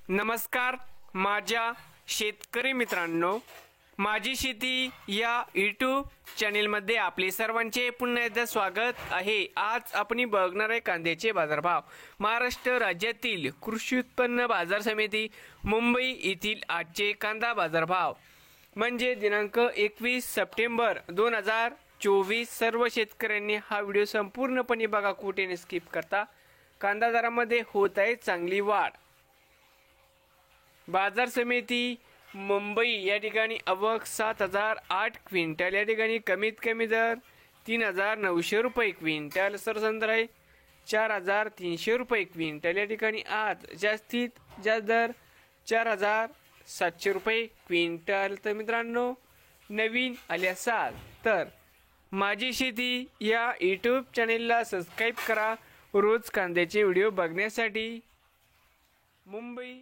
नमस्कार माझ्या शेतकरी मित्रांनो, माझी शेती या यूट्यूब चॅनेलमध्ये आपले सर्वांचे पुन्हा एकदा स्वागत आहे। आज आपण बघणार आहे कांद्याचे बाजारभाव। महाराष्ट्र राज्यातील कृषी उत्पन्न बाजार समिती मुंबई येथील आजचे कांदा बाजारभाव म्हणजे दिनांक 21 सप्टेंबर 2024। सर्व शेतकऱ्यांनी हा व्हिडिओ संपूर्णपणे बघा, कुठेही स्किप करता। कांदा दरामध्ये होत आहे चांगली वाढ। बाजार समिती मुंबई या ठिकाणी आवक 7008 क्विंटल, या ठिकाणी कमीत कमी दर 3900 रुपये क्विंटल, सरसंद आहे 4300 रुपये क्विंटल, या ठिकाणी आज जास्तीत जास्त दर 4700 रुपये क्विंटल। तर मित्रांनो, नवीन आले असाल तर माझी शेती या यूट्यूब चॅनेलला सबस्क्राईब करा रोज कांद्याचे व्हिडिओ बघण्यासाठी। मुंबई